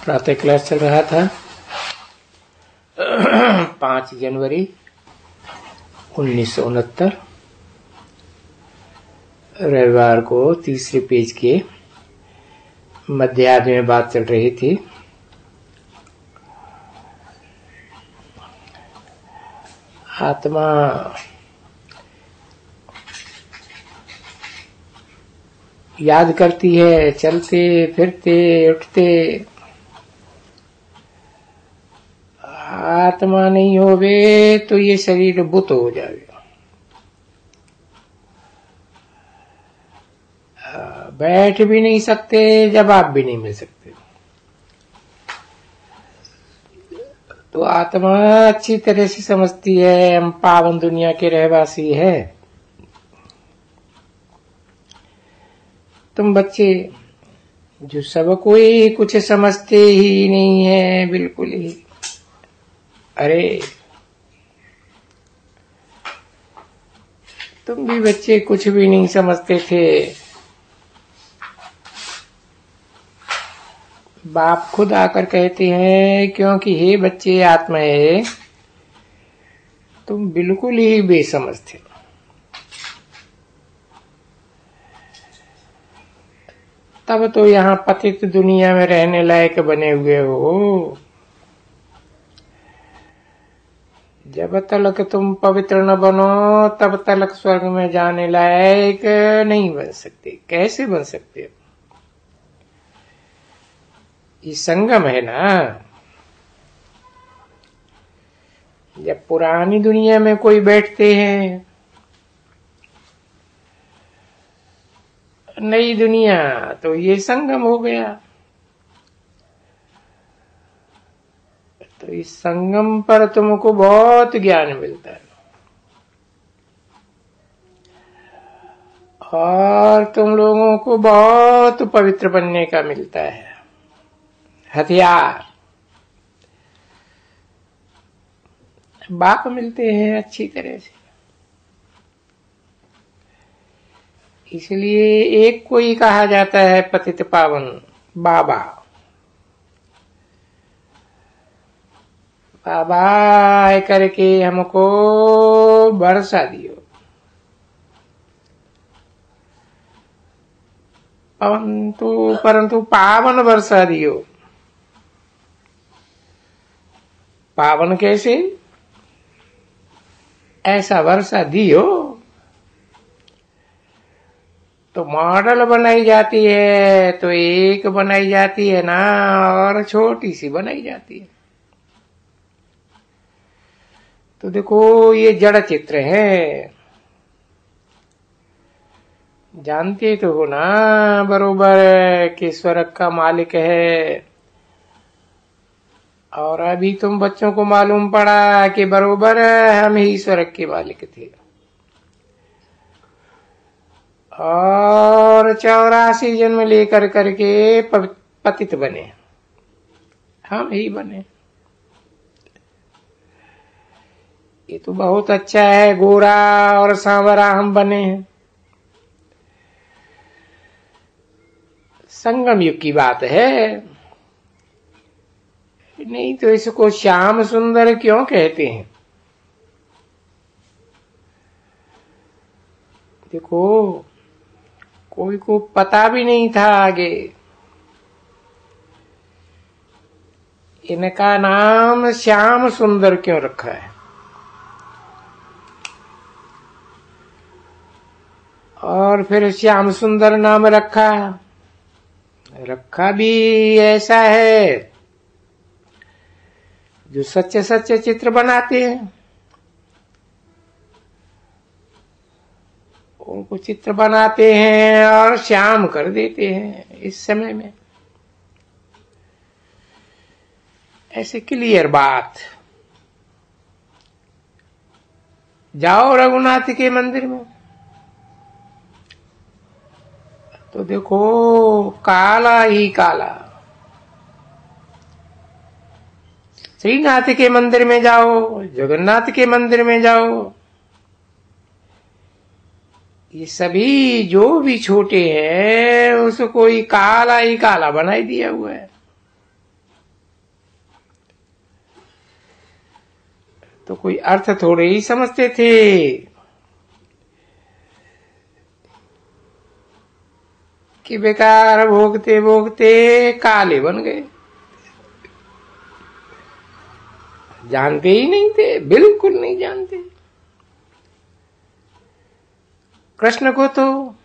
प्रातः क्लास चल रहा था 5 जनवरी 1969 रविवार को तीसरे पेज के मध्यार्ध में बात चल रही थी। आत्मा याद करती है, चलते फिरते उठते। आत्मा नहीं होवे तो ये शरीर बुत हो जाएगा। बैठ भी नहीं सकते, जवाब भी नहीं मिल सकते। तो आत्मा अच्छी तरह से समझती है हम पावन दुनिया के रहवासी है। तुम बच्चे जो सब कोई कुछ समझते ही नहीं है, बिल्कुल ही। अरे तुम भी बच्चे कुछ भी नहीं समझते थे। बाप खुद आकर कहते हैं क्योंकि हे बच्चे आत्मा है, तुम बिल्कुल ही बेसमझ थे। तब तो यहाँ पतित दुनिया में रहने लायक बने हुए हो। जब तक तुम पवित्र न बनो तब तक स्वर्ग में जाने लायक नहीं बन सकते। कैसे बन सकते हो? ये संगम है ना। जब पुरानी दुनिया में कोई बैठते हैं, नई दुनिया, तो ये संगम हो गया। तो इस संगम पर तुमको बहुत ज्ञान मिलता है और तुम लोगों को बहुत पवित्र बनने का मिलता है हथियार। बाप मिलते हैं अच्छी तरह से। इसलिए एक को ही कहा जाता है पतित पावन बाबा। बाबा आए करके हमको बरसा दियो, परंतु पावन वर्षा दियो। पावन कैसे? ऐसा वर्षा दियो तो मॉडल बनाई जाती है, तो एक बनाई जाती है ना, और छोटी सी बनाई जाती है। तो देखो ये जड़ चित्र है, जानते तो हो ना बरोबर कि स्वर्ग का मालिक है। और अभी तुम बच्चों को मालूम पड़ा कि बरोबर हम ही स्वर्ग के मालिक थे। और 84 जन्म लेकर करके पतित बने, हम ही बने। ये तो बहुत अच्छा है, गोरा और सांवरा हम बने हैं। संगम युग की बात है। नहीं तो इसको श्याम सुंदर क्यों कहते हैं? देखो कोई को पता भी नहीं था आगे। इनका नाम श्याम सुंदर क्यों रखा है? और फिर श्याम सुंदर नाम रखा भी ऐसा है जो सच्चे सच्चे चित्र बनाते हैं। उनको चित्र बनाते हैं और श्याम कर देते हैं इस समय में। ऐसे क्लियर बात। जाओ रघुनाथ के मंदिर में तो देखो काला ही काला। श्रीनाथ के मंदिर में जाओ, जगन्नाथ के मंदिर में जाओ, ये सभी जो भी छोटे हैं उसको ही काला बनाई दिया हुआ है। तो कोई अर्थ थोड़े ही समझते थे। कि बेकार भोगते भोगते काले बन गए, जानते ही नहीं थे, बिल्कुल नहीं जानते। कृष्ण को तो,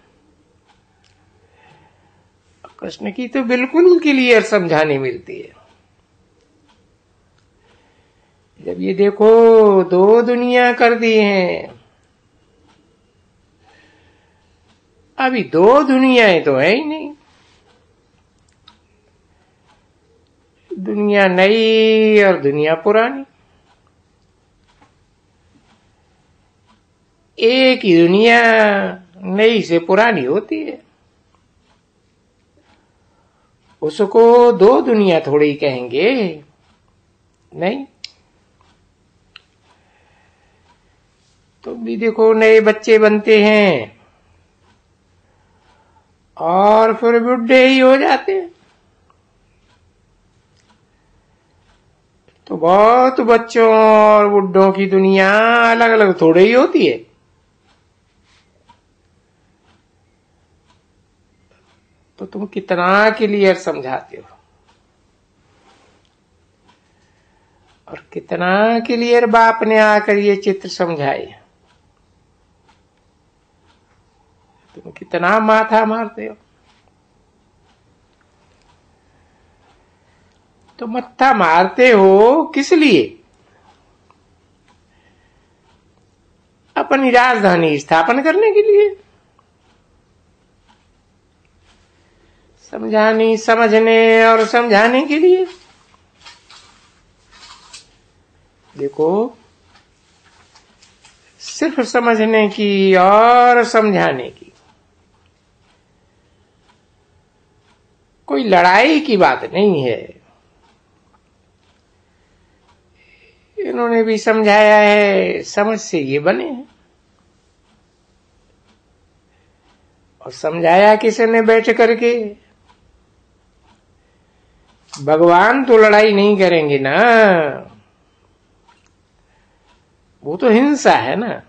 कृष्ण की तो बिल्कुल क्लियर समझाने मिलती है। जब ये देखो दो दुनिया कर दी हैं, अभी दो दुनियाएं तो है ही नहीं। दुनिया नई और दुनिया पुरानी। एक ही दुनिया नई से पुरानी होती है, उसको दो दुनिया थोड़ी ही कहेंगे, नहीं। तो भी देखो नए बच्चे बनते हैं और फिर बुढ़े ही हो जाते हैं। तो बहुत बच्चों और बुढ़ों की दुनिया अलग अलग थोड़ी ही होती है। तो तुम कितना क्लियर समझाते हो और कितना क्लियर बाप ने आकर ये चित्र समझाए, तुम कितना माथा मारते हो। तो मत्था मारते हो किस लिए? अपनी राजधानी स्थापन करने के लिए, समझाने समझने और समझाने के लिए। देखो सिर्फ समझने की और समझाने की, कोई लड़ाई की बात नहीं है। इन्होंने भी समझाया है, समझ से ये बने हैं। और समझाया किसने बैठ करके? भगवान तो लड़ाई नहीं करेंगे ना, वो तो हिंसा है ना।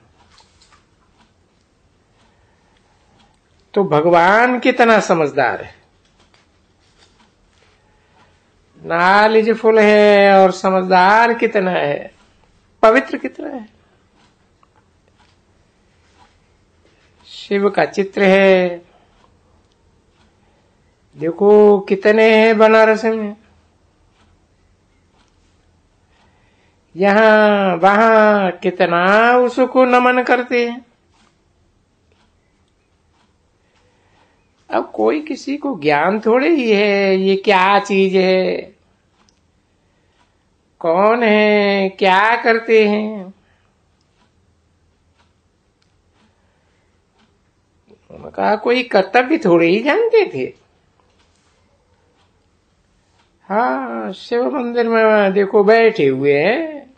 तो भगवान कितना समझदार है, नॉलेजफुल है और समझदार कितना है, पवित्र कितना है। शिव का चित्र है, देखो कितने हैं बनारस में, यहां वहां कितना उसको नमन करते हैं। अब कोई किसी को ज्ञान थोड़े ही है ये क्या चीज है, कौन है, क्या करते हैं। उनका कोई कर्तव्य थोड़े ही जानते थे। हाँ, शिव मंदिर में देखो बैठे हुए हैं,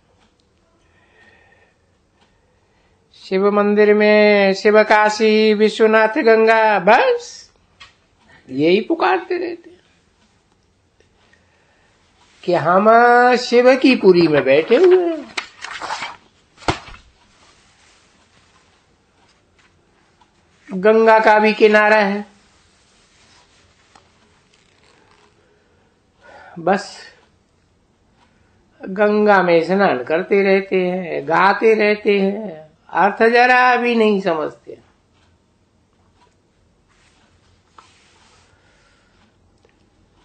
शिव मंदिर में शिव काशी विश्वनाथ गंगा, बस यही पुकारते रहते कि हम शिव की पुरी में बैठे हुए हैं। गंगा का भी किनारा है, बस गंगा में स्नान करते रहते हैं, गाते रहते हैं, अर्थ जरा भी नहीं समझते।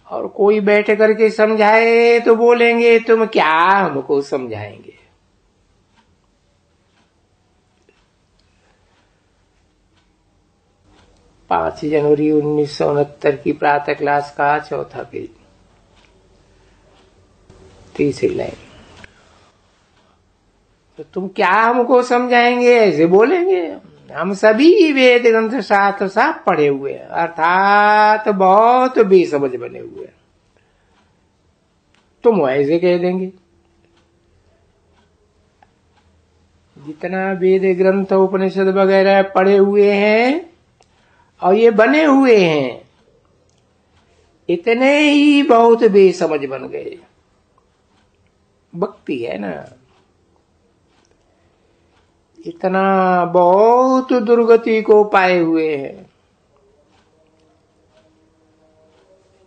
और कोई बैठ करके समझाए तो बोलेंगे तुम क्या हमको समझाएंगे। पांच जनवरी 1969 की प्रातः क्लास का चौथा पेज, तीसरी लाइन। तो तुम क्या हमको समझाएंगे, ऐसे बोलेंगे। हम सभी वेद ग्रंथ शास्त्र साफ पढ़े हुए हैं, अर्थात बहुत बेसमझ बने हुए हैं, तुम ऐसे कह देंगे। जितना वेद ग्रंथ उपनिषद वगैरह पढ़े हुए हैं और ये बने हुए हैं, इतने ही बहुत बेसमझ बन गए। भक्ति है ना, इतना बहुत दुर्गति को पाए हुए हैं।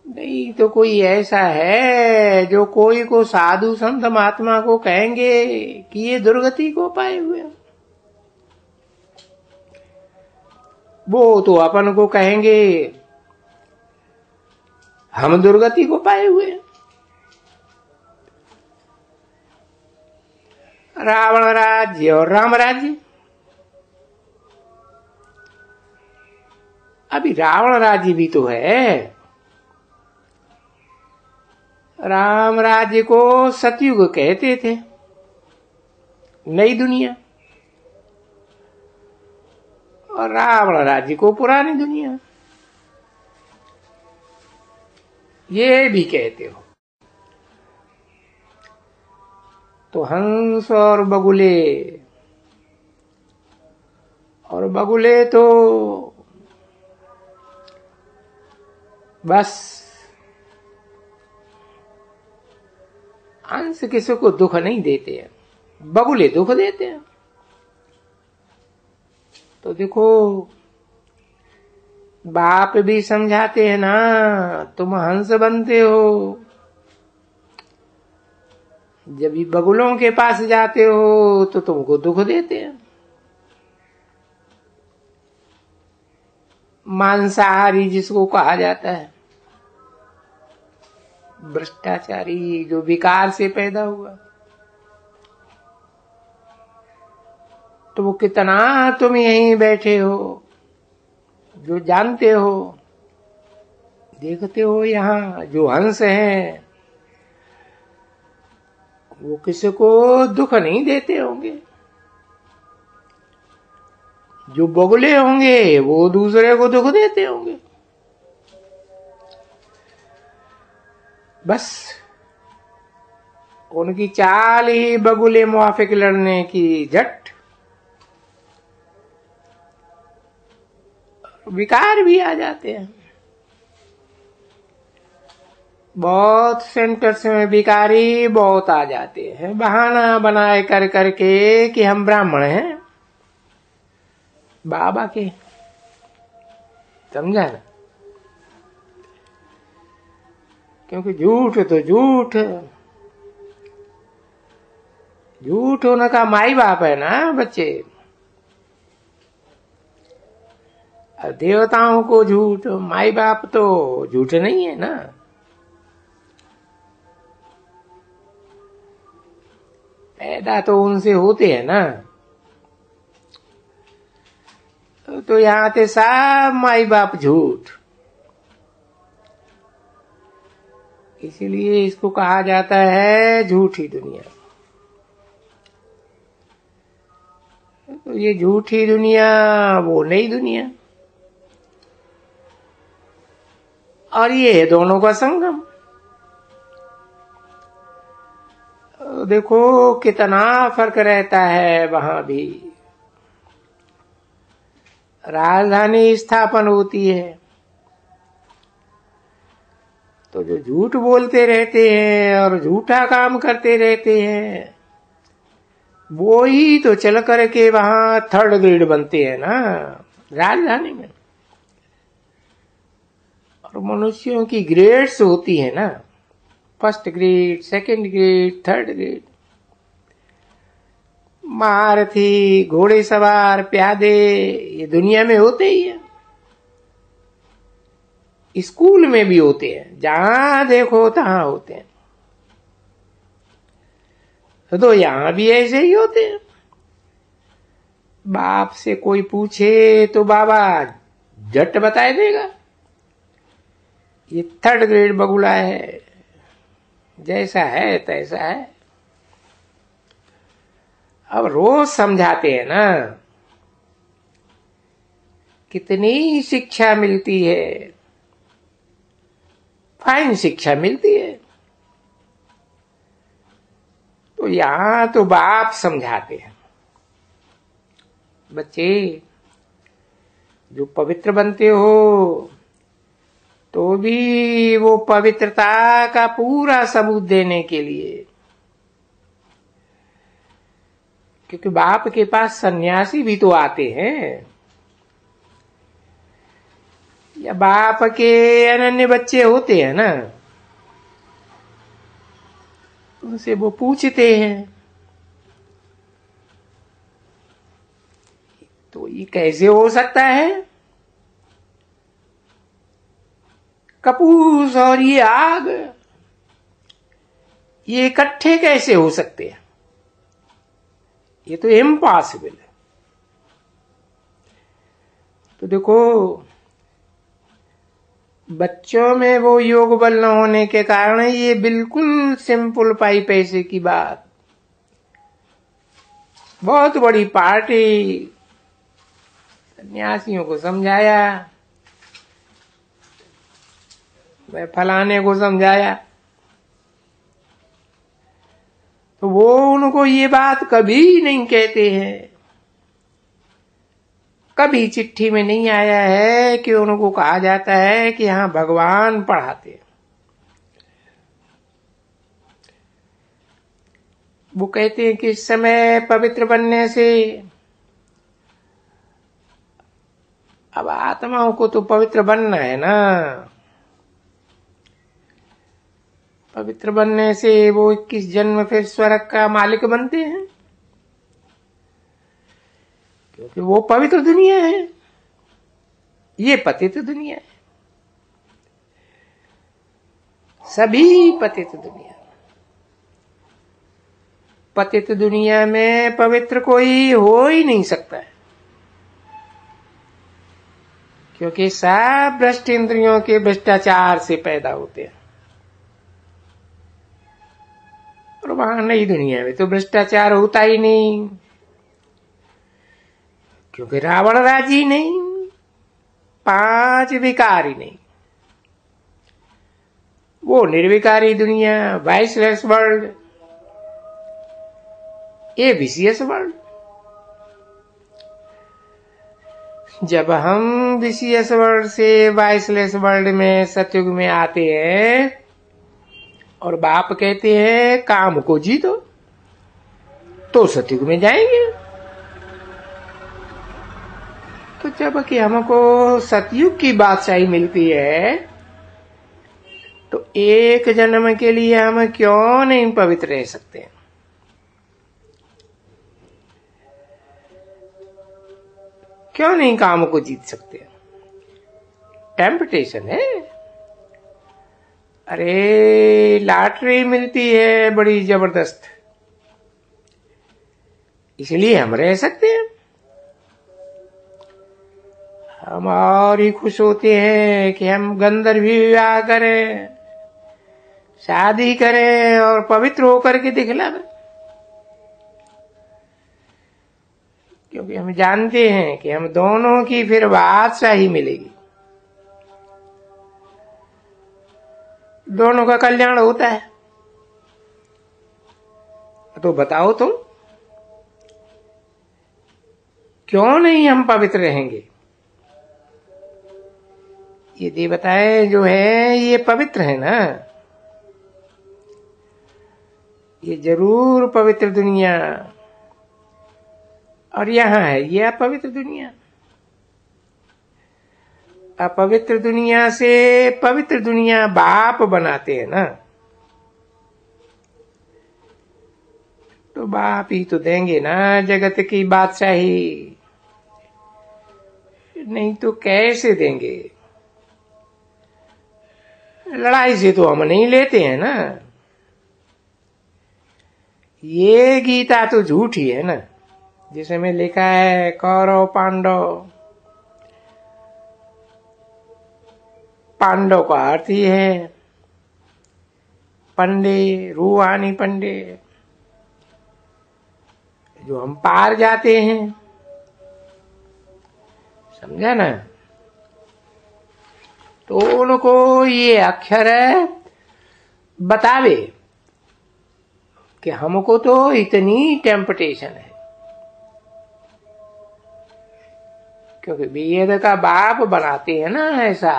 नहीं तो कोई ऐसा है जो कोई को साधु संत महात्मा को कहेंगे कि ये दुर्गति को पाए हुए हैं? वो तो अपन को कहेंगे हम दुर्गति को पाए हुए हैं। रावण राज्य और राम राज्य। अभी रावण राज्य भी तो है। राम राज्य को सतयुग कहते थे, नई दुनिया, और रावण राज्य को पुरानी दुनिया, ये भी कहते हो। तो हंस और बगुले तो बस हंस किसी को दुख नहीं देते हैं, बगुले दुख देते हैं। तो देखो बाप भी समझाते हैं ना, तुम हंस बनते हो, जब भी बगुलों के पास जाते हो तो तुमको दुख देते हैं। मांसाहारी जिसको कहा जाता है, भ्रष्टाचारी, जो विकार से पैदा हुआ, तो वो कितना तुम यहीं बैठे हो, जो जानते हो, देखते हो, यहाँ जो हंस हैं वो किसी को दुख नहीं देते होंगे। जो बगुले होंगे वो दूसरे को दुख देते होंगे। बस उनकी चाल ही बगुले मुआफिक लड़ने की, झट विकार भी आ जाते हैं। बहुत सेंटर्स में विकारी बहुत आ जाते हैं, बहाना बनाए कर करके कि हम ब्राह्मण हैं बाबा के, समझा ना? क्योंकि झूठ तो झूठ होने का माई बाप है ना बच्चे। देवताओं को झूठ, माई बाप तो झूठ नहीं है ना। पैदा तो उनसे होते हैं ना। तो यहां थे सब माई बाप झूठ। इसीलिए इसको कहा जाता है झूठी दुनिया। तो ये झूठी दुनिया वो नई दुनिया, और ये दोनों का संगम। देखो कितना फर्क रहता है वहां भी। राजधानी स्थापन होती है तो जो झूठ बोलते रहते हैं और झूठा काम करते रहते हैं, वो ही तो चल करके वहां थर्ड ग्रेड बनते हैं ना राजधानी में। और मनुष्यों की ग्रेड्स होती है ना, first grade, second grade, third grade. महारथी, घोड़े सवार, प्यादे, ये दुनिया में होते ही है। स्कूल में भी होते हैं, जहां देखो तहां होते हैं। तो यहां भी ऐसे ही होते हैं। बाप से कोई पूछे तो बाबा झट बता देगा, ये थर्ड ग्रेड बगुला है, जैसा है तैसा है। अब रोज समझाते हैं ना, कितनी शिक्षा मिलती है, फाइन शिक्षा मिलती है। तो यहां तो बाप समझाते हैं, बच्चे जो पवित्र बनते हो तो भी वो पवित्रता का पूरा सबूत देने के लिए, क्योंकि बाप के पास सन्यासी भी तो आते हैं, या बाप के अनन्य बच्चे होते हैं ना, उनसे वो पूछते हैं तो ये कैसे हो सकता है, कपूस और ये आग ये इकट्ठे कैसे हो सकते हैं, ये तो इम्पॉसिबल है। तो देखो, बच्चों में वो योग बल न होने के कारण ये बिल्कुल सिंपल पाई पैसे की बात, बहुत बड़ी पार्टी सन्यासियों को समझाया, मैं फलाने को समझाया, तो वो उनको ये बात कभी नहीं कहते हैं, कभी चिट्ठी में नहीं आया है कि उनको कहा जाता है कि यहां भगवान पढ़ाते हैं। वो कहते हैं कि इस समय पवित्र बनने से, अब आत्माओं को तो पवित्र बनना है ना, पवित्र बनने से वो 21 जन्म फिर स्वर्ग का मालिक बनते हैं, क्योंकि वो पवित्र दुनिया है, ये पतित दुनिया है, सभी पतित दुनिया। पतित दुनिया में पवित्र कोई हो ही नहीं सकता है, क्योंकि सब भ्रष्ट इंद्रियों के भ्रष्टाचार से पैदा होते हैं। और वहां नई दुनिया में तो भ्रष्टाचार होता ही नहीं, क्योंकि रावण राजी नहीं, 5 विकारी नहीं, वो निर्विकारी दुनिया, वाइसलेस वर्ल्ड, ये विशियस वर्ल्ड। जब हम विशियस वर्ल्ड से वाइसलेस वर्ल्ड में सतयुग में आते हैं और बाप कहते हैं काम को जीतो, तो सतयुग में जाएंगे। तो जब कि हमको सतयुग की बादशाही मिलती है, तो एक जन्म के लिए हम क्यों नहीं पवित्र रह सकते हैं? क्यों नहीं काम को जीत सकते? टेम्पटेशन है। अरे लॉटरी मिलती है बड़ी जबरदस्त, इसलिए हम रह सकते हैं। हम और ही खुश होते हैं कि हम गंधर्वी विवाह करें, शादी करें और पवित्र होकर के दिखलावें, क्योंकि हम जानते हैं कि हम दोनों की फिर बादशाही मिलेगी, दोनों का कल्याण होता है। तो बताओ तुम, क्यों नहीं हम पवित्र रहेंगे? ये देवताएं जो है ये पवित्र है ना, ये जरूर पवित्र दुनिया, और यहां है ये अपवित्र दुनिया। अपवित्र दुनिया से पवित्र दुनिया बाप बनाते हैं ना, तो बाप ही तो देंगे ना जगत की बादशाही, नहीं तो कैसे देंगे? लड़ाई से तो हम नहीं लेते हैं ना, ये गीता तो झूठी है ना, जिसमें लिखा है कौरव पांडव। पांडव का अर्थ ही है पंडे, रूहानी पंडे, जो हम पार जाते हैं, समझा ना? तो उनको ये अक्षर बतावे कि हमको तो इतनी टेम्पटेशन है, क्योंकि वेद का बाप बनाते हैं ना ऐसा।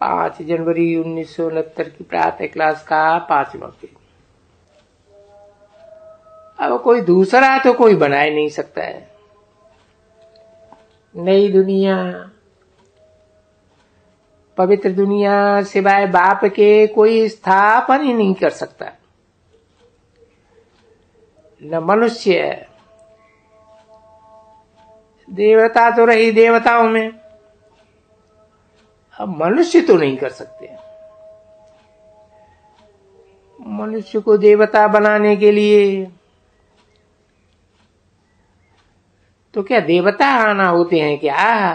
5 जनवरी 1969 की प्रातः क्लास का 5वां पेज। अब कोई दूसरा तो कोई बना ही नहीं सकता है। नई दुनिया, पवित्र दुनिया सिवाय बाप के कोई स्थापन ही नहीं कर सकता। न मनुष्य, देवता तो रही देवताओं में, अब मनुष्य तो नहीं कर सकते। मनुष्य को देवता बनाने के लिए तो क्या देवता आना होते हैं क्या?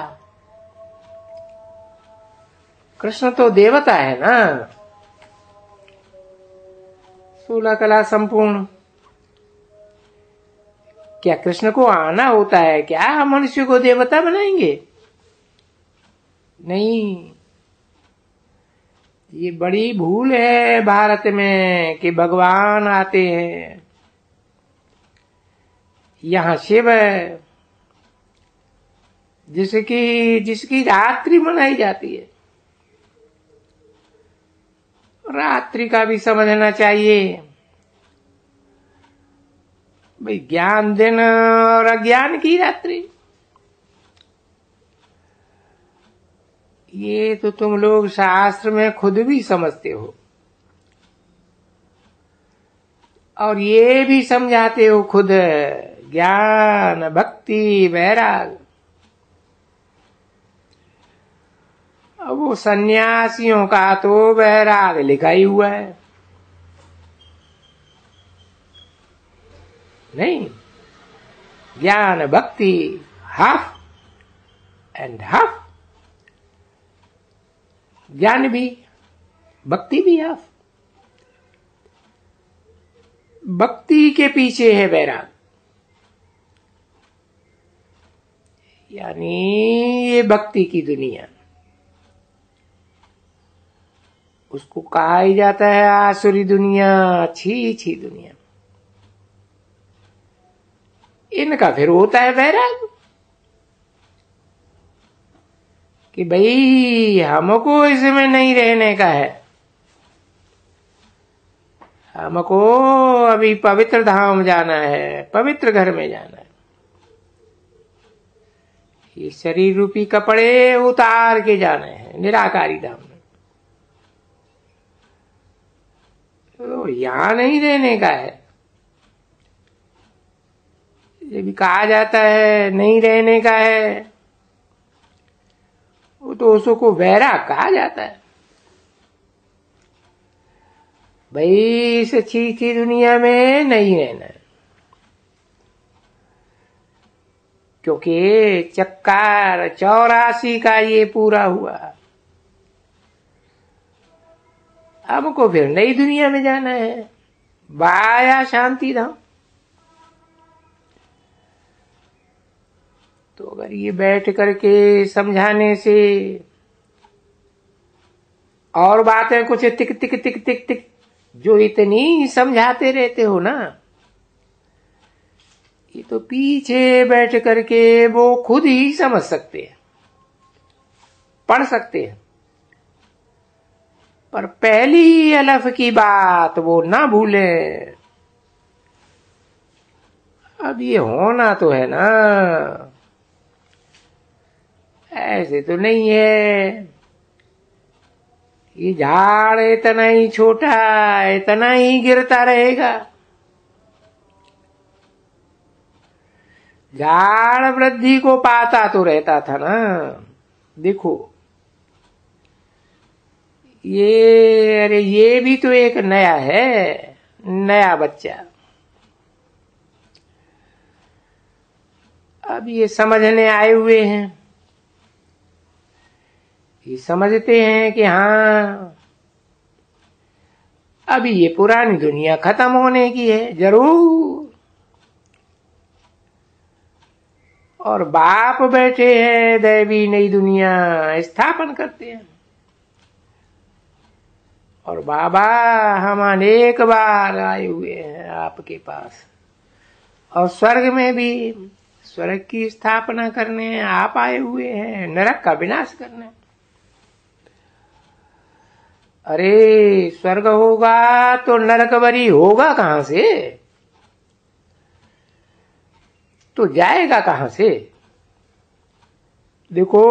कृष्ण तो देवता है ना, 16 कला संपूर्ण। क्या कृष्ण को आना होता है क्या? मनुष्य को देवता बनाएंगे? नहीं। ये बड़ी भूल है भारत में कि भगवान आते हैं, यहां शिव है, जिसकी रात्रि मनाई जाती है। रात्रि का भी समझना चाहिए भाई, ज्ञान दिन और अज्ञान की रात्रि। ये तो तुम लोग शास्त्र में खुद भी समझते हो और ये भी समझाते हो खुद। ज्ञान, भक्ति, वैराग। अब वो सन्यासियों का तो वैराग लिखा ही हुआ है, नहीं? ज्ञान भक्ति हाफ एंड हाफ। ज्ञान भी, भक्ति भी हाफ। भक्ति के पीछे है वैराग, यानी ये भक्ति की दुनिया, उसको कहा ही जाता है आसुरी दुनिया, अच्छी दुनिया। इनका फिर होता है वैराग कि भाई हमको इसमें नहीं रहने का है, हमको अभी पवित्र धाम जाना है, पवित्र घर में जाना है। ये शरीर रूपी कपड़े उतार के जाने हैं निराकारी धाम में, तो यहां नहीं रहने का है। ये भी कहा जाता है नहीं रहने का है, वो तो उसको वैराग कहा जाता है। भाई इस अच्छी दुनिया में नहीं रहना है, क्योंकि चक्कर 84 का ये पूरा हुआ। हमको फिर नई दुनिया में जाना है, वाया शांति धाम। तो अगर ये बैठ करके समझाने से और बातें कुछ टिक टिक टिक टिक टिक जो इतनी समझाते रहते हो ना, ये तो पीछे बैठ करके वो खुद ही समझ सकते हैं, पढ़ सकते हैं, पर पहली अलफ की बात वो ना भूलें। अब ये होना तो है ना, ऐसे तो नहीं है। ये झाड़ इतना ही छोटा, इतना ही गिरता रहेगा। झाड़ वृद्धि को पाता तो रहता था ना। देखो ये, अरे ये भी तो एक नया है, नया बच्चा। अब ये समझने आए हुए हैं, ये समझते हैं कि हाँ अभी ये पुरानी दुनिया खत्म होने की है जरूर, और बाप बैठे हैं दैवी नई दुनिया स्थापन करते हैं। और बाबा हम अनेक बार आए हुए हैं आपके पास, और स्वर्ग में भी स्वर्ग की स्थापना करने आप आए हुए हैं, नरक का विनाश करने। अरे स्वर्ग होगा तो नरक बरी होगा कहां से? तो जाएगा कहां से? देखो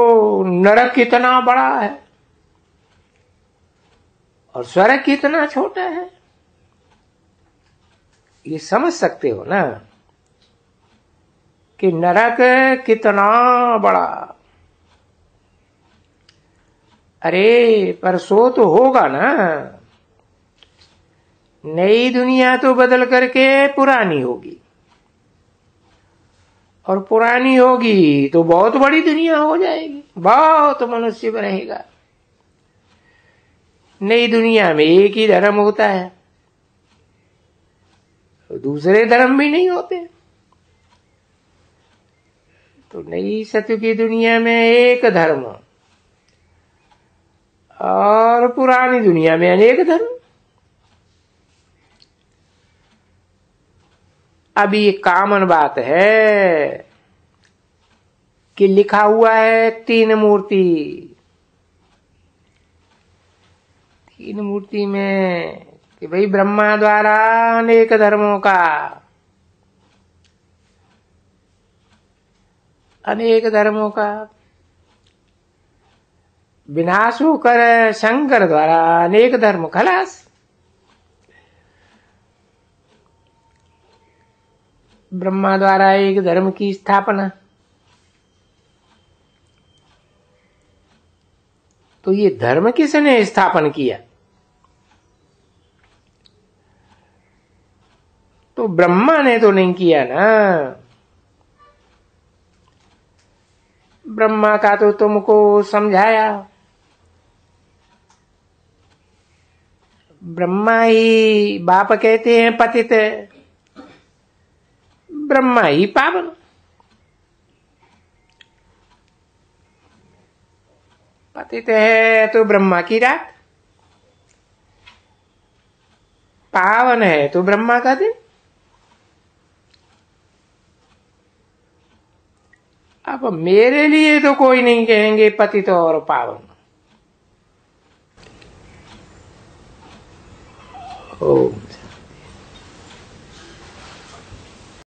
नरक कितना बड़ा है और स्वर्ग कितना छोटा है, ये समझ सकते हो ना कि नरक कितना बड़ा। अरे पर सो तो होगा ना, नई दुनिया तो बदल करके पुरानी होगी, और पुरानी होगी तो बहुत बड़ी दुनिया हो जाएगी, बहुत मनुष्य रहेगा। नई दुनिया में एक ही धर्म होता है, दूसरे धर्म भी नहीं होते। तो नई सत्य की दुनिया में एक धर्म और पुरानी दुनिया में अनेक धर्म। अब ये कॉमन बात है कि लिखा हुआ है तीन मूर्ति, तीन मूर्ति में कि भाई ब्रह्मा द्वारा अनेक धर्मों का, अनेक धर्मों का विनाश होकर शंकर द्वारा अनेक धर्म खलास। ब्रह्मा द्वारा एक धर्म की स्थापना, तो ये धर्म किसने स्थापन किया? तो ब्रह्मा ने तो नहीं किया ना। ब्रह्मा का तो तुमको समझाया, ब्रह्मा ही बाप कहते हैं पतित, ब्रह्मा ही पावन। पतित है तो ब्रह्मा की रात, पावन है तो ब्रह्मा का दिन। अब मेरे लिए तो कोई नहीं कहेंगे पतित और पावन। ओम